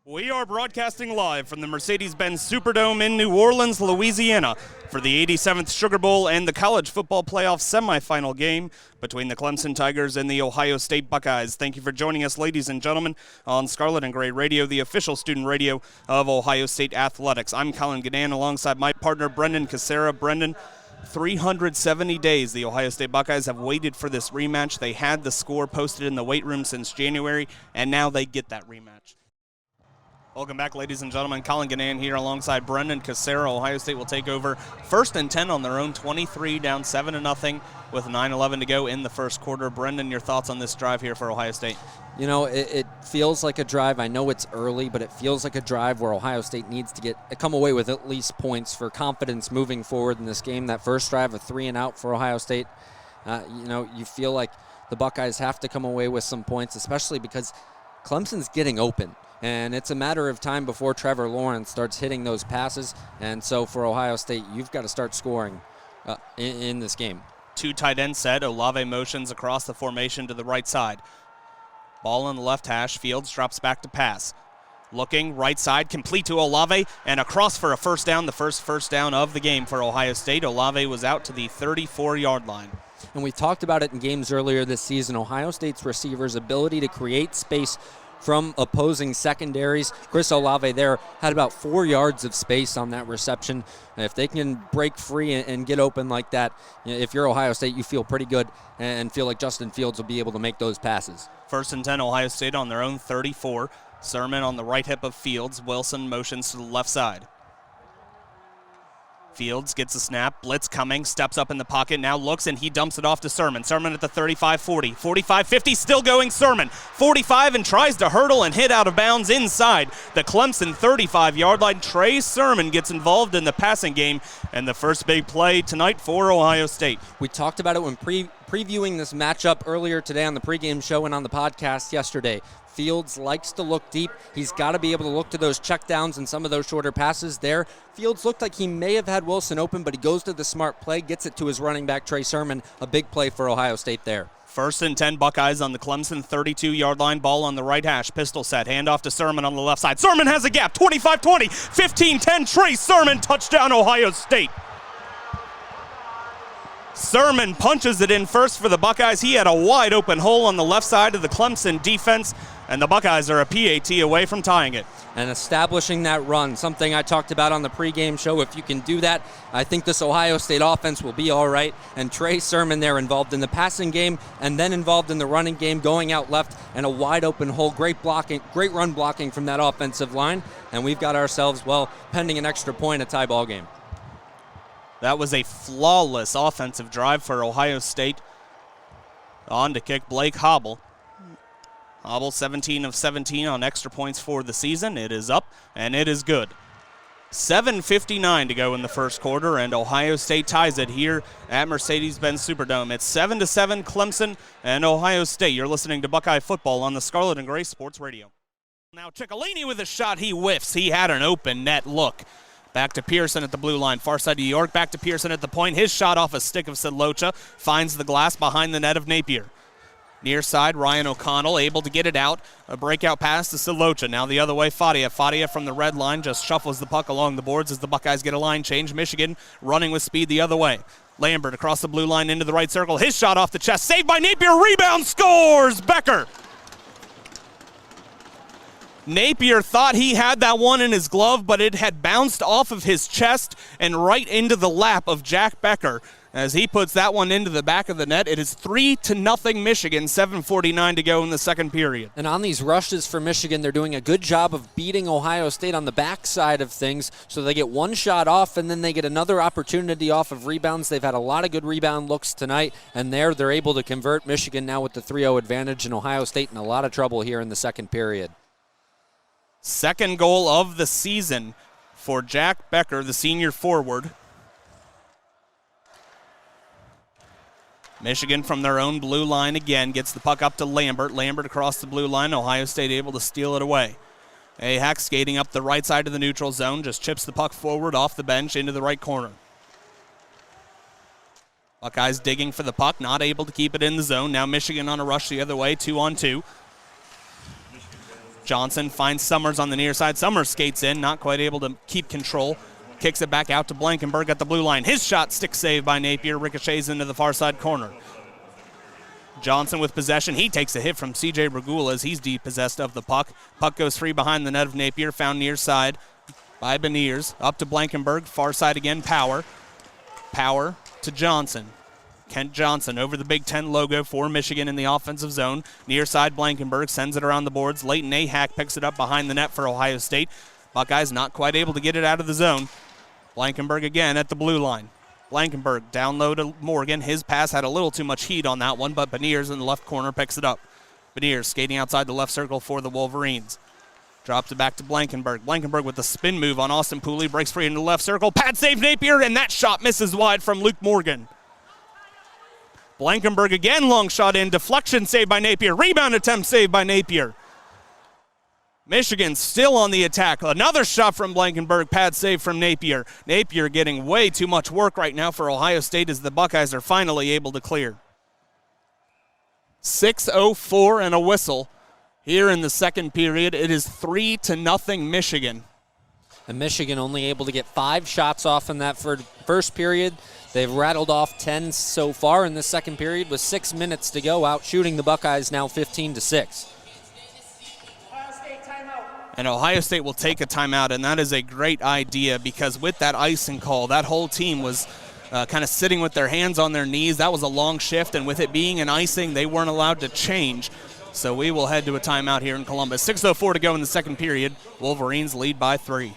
We are broadcasting live from the Mercedes-Benz Superdome in New Orleans, Louisiana for the 87th Sugar Bowl and the college football playoff semifinal game between the Clemson Tigers and the Ohio State Buckeyes. Thank you for joining us, ladies and gentlemen, on Scarlet and Gray Radio, the official student radio of Ohio State Athletics. I'm Collin Ginnan alongside my partner, Brendan Casera. Brendan, 370 days the Ohio State Buckeyes have waited for this rematch. They had the score posted in the weight room since January, and now they get that rematch. Welcome back, ladies and gentlemen. Collin Ginnan here alongside Brendan Casera. Ohio State will take over 1st and 10 on their own 23, down 7-0 with 9:11 to go in the first quarter. Brendan, your thoughts on this drive here for Ohio State? You know, it feels like a drive. I know it's early, but it feels like a drive where Ohio State needs to come away with at least points for confidence moving forward in this game. That first drive, a 3-and-out for Ohio State. You feel like the Buckeyes have to come away with some points, especially because Clemson's getting open. And it's a matter of time before Trevor Lawrence starts hitting those passes. And so for Ohio State, you've got to start scoring in this game. Two tight end set. Olave motions across the formation to the right side. Ball on the left hash. Fields drops back to pass. Looking right side, complete to Olave, and across for a first down, the first down of the game for Ohio State. Olave was out to the 34-yard line. And we talked about it in games earlier this season. Ohio State's receivers' ability to create space from opposing secondaries. Chris Olave there had about 4 yards of space on that reception. And if they can break free and get open like that, if you're Ohio State, you feel pretty good and feel like Justin Fields will be able to make those passes. 1st and 10, Ohio State on their own 34. Sermon on the right hip of Fields. Wilson motions to the left side. Fields gets a snap, blitz coming, steps up in the pocket, now looks, and he dumps it off to Sermon. Sermon at the 35-40, 45-50, still going Sermon. 45 and tries to hurdle and hit out of bounds inside the Clemson 35-yard line. Trey Sermon gets involved in the passing game, and the first big play tonight for Ohio State. We talked about it when previewing this matchup earlier today on the pregame show and on the podcast yesterday. Fields likes to look deep. He's got to be able to look to those checkdowns and some of those shorter passes there. Fields looked like he may have had Wilson open, but he goes to the smart play, gets it to his running back, Trey Sermon. A big play for Ohio State there. 1st and 10, Buckeyes on the Clemson 32-yard line. Ball on the right hash. Pistol set. Handoff to Sermon on the left side. Sermon has a gap. 25-20, 15-10. Trey Sermon. Touchdown, Ohio State. Sermon punches it in first for the Buckeyes. He had a wide open hole on the left side of the Clemson defense, and the Buckeyes are a PAT away from tying it. And establishing that run, something I talked about on the pregame show. If you can do that, I think this Ohio State offense will be all right. And Trey Sermon there involved in the passing game and then involved in the running game, going out left, and a wide open hole. Great blocking, great run blocking from that offensive line. And we've got ourselves, pending an extra point, a tie ball game. That was a flawless offensive drive for Ohio State. On to kick Blake Hobble. Hobble 17 of 17 on extra points for the season. It is up, and it is good. 7:59 to go in the first quarter, and Ohio State ties it here at Mercedes-Benz Superdome. It's 7-7 Clemson and Ohio State. You're listening to Buckeye Football on the Scarlet and Gray Sports Radio. Now Ciccolini with a shot. He whiffs. He had an open net look. Back to Pearson at the blue line, far side of York. Back to Pearson at the point. His shot off a stick of Silocha finds the glass behind the net of Napier. Near side, Ryan O'Connell able to get it out. A breakout pass to Silocha. Now the other way, Fadia. Fadia from the red line just shuffles the puck along the boards as the Buckeyes get a line change. Michigan running with speed the other way. Lambert across the blue line into the right circle. His shot off the chest. Saved by Napier. Rebound, scores! Becker. Napier thought he had that one in his glove, but it had bounced off of his chest and right into the lap of Jack Becker. As he puts that one into the back of the net, it is 3-0 Michigan, 7:49 to go in the second period. And on these rushes for Michigan, they're doing a good job of beating Ohio State on the backside of things. So they get one shot off, and then they get another opportunity off of rebounds. They've had a lot of good rebound looks tonight, and they're able to convert. Michigan now with the 3-0 advantage, and Ohio State in a lot of trouble here in the second period. Second goal of the season for Jack Becker, the senior forward. Michigan from their own blue line again gets the puck up to Lambert. Lambert across the blue line. Ohio State able to steal it away. Ahak skating up the right side of the neutral zone, just chips the puck forward off the bench into the right corner. Buckeyes digging for the puck, not able to keep it in the zone. Now Michigan on a rush the other way, 2-on-2. Johnson finds Summers on the near side. Summers skates in, not quite able to keep control. Kicks it back out to Blankenberg at the blue line. His shot stick saved by Napier, ricochets into the far side corner. Johnson with possession. He takes a hit from C.J. Regula as he's depossessed of the puck. Puck goes free behind the net of Napier, found near side by Beniers. Up to Blankenberg, far side again, Power. Power to Johnson. Kent Johnson over the Big Ten logo for Michigan in the offensive zone. Near side, Blankenberg sends it around the boards. Leighton Ahack picks it up behind the net for Ohio State. Buckeyes not quite able to get it out of the zone. Blankenberg again at the blue line. Blankenberg down low to Morgan. His pass had a little too much heat on that one, but Beniers in the left corner picks it up. Beniers skating outside the left circle for the Wolverines. Drops it back to Blankenberg. Blankenberg with the spin move on Austin Pooley. Breaks free into the left circle. Pad save Napier, and that shot misses wide from Luke Morgan. Blankenberg again, long shot in. Deflection saved by Napier. Rebound attempt saved by Napier. Michigan still on the attack. Another shot from Blankenberg. Pad save from Napier. Napier getting way too much work right now for Ohio State as the Buckeyes are finally able to clear. 6:04 and a whistle here in the second period. It is 3-0 Michigan. And Michigan only able to get 5 shots off in that first period. They've rattled off 10 so far in the second period with 6 minutes to go, out shooting the Buckeyes now 15-6. And Ohio State will take a timeout, and that is a great idea because with that icing call, that whole team was kind of sitting with their hands on their knees. That was a long shift, and with it being an icing, they weren't allowed to change. So we will head to a timeout here in Columbus. 6:04 to go in the second period. Wolverines lead by 3.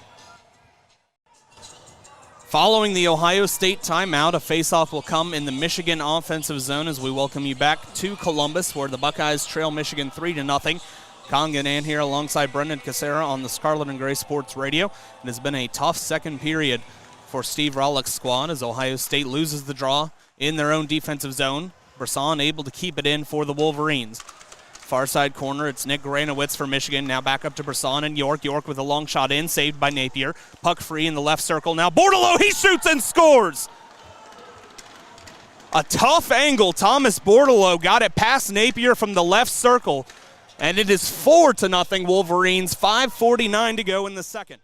Following the Ohio State timeout, a faceoff will come in the Michigan offensive zone as we welcome you back to Columbus, where the Buckeyes trail Michigan 3-0. Collin Ginnan here alongside Brendan Casera on the Scarlet and Gray Sports Radio. It has been a tough second period for Steve Rollick's squad as Ohio State loses the draw in their own defensive zone. Brisson able to keep it in for the Wolverines. Far side corner, it's Nick Granowitz for Michigan. Now back up to Brisson and York. York with a long shot in, saved by Napier. Puck free in the left circle. Now Bordelot, he shoots and scores! A tough angle. Thomas Bordelot got it past Napier from the left circle. And it is 4-0 Wolverines, 5:49 to go in the second.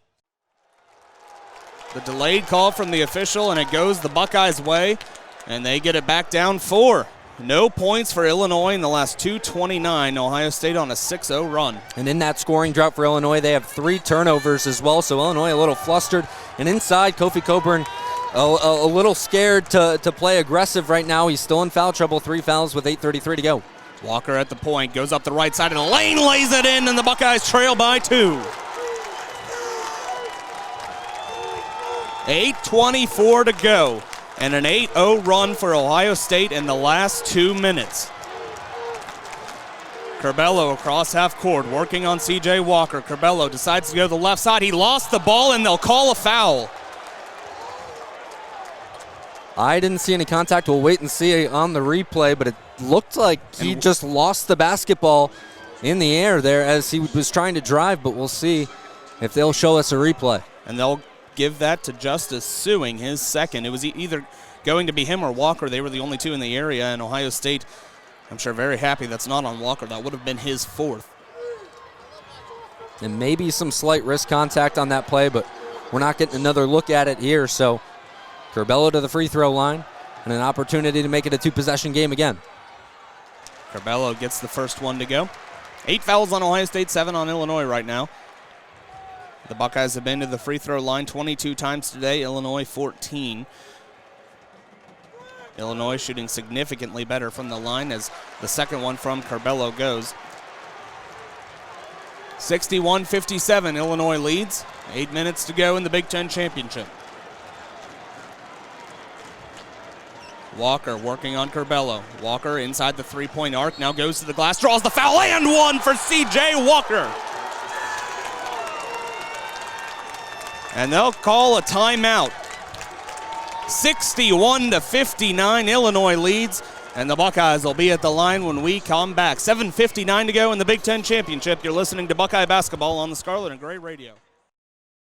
The delayed call from the official, and it goes the Buckeyes' way, and they get it back down 4. No points for Illinois in the last 2:29. Ohio State on a 6-0 run. And in that scoring drought for Illinois, they have 3 turnovers as well, so Illinois a little flustered. And inside, Kofi Coburn a little scared to play aggressive right now. He's still in foul trouble, 3 fouls with 8:33 to go. Walker at the point, goes up the right side of the lane, lays it in, and the Buckeyes trail by 2. 8:24 to go, and an 8-0 run for Ohio State in the last 2 minutes. Curbelo across half court, working on C.J. Walker. Curbelo decides to go to the left side. He lost the ball, and they'll call a foul. I didn't see any contact. We'll wait and see on the replay, but it looked like he just lost the basketball in the air there as he was trying to drive, but we'll see if they'll show us a replay. And they'll give that to Justice Sewing, his second. It was either going to be him or Walker. They were the only 2 in the area, and Ohio State, I'm sure, very happy that's not on Walker. That would have been his 4th. And maybe some slight wrist contact on that play, but we're not getting another look at it here, so Curbelo to the free throw line and an opportunity to make it a 2-possession game again. Curbelo gets the first one to go. 8 fouls on Ohio State, 7 on Illinois right now. The Buckeyes have been to the free throw line 22 times today, Illinois 14. Illinois shooting significantly better from the line as the second one from Curbelo goes. 61-57, Illinois leads. 8 minutes to go in the Big Ten Championship. Walker working on Curbelo. Walker inside the 3-point arc, now goes to the glass, draws the foul, and 1 for C.J. Walker. And they'll call a timeout. 61-59, Illinois leads, and the Buckeyes will be at the line when we come back. 7:59 to go in the Big Ten Championship. You're listening to Buckeye Basketball on the Scarlet and Gray Radio.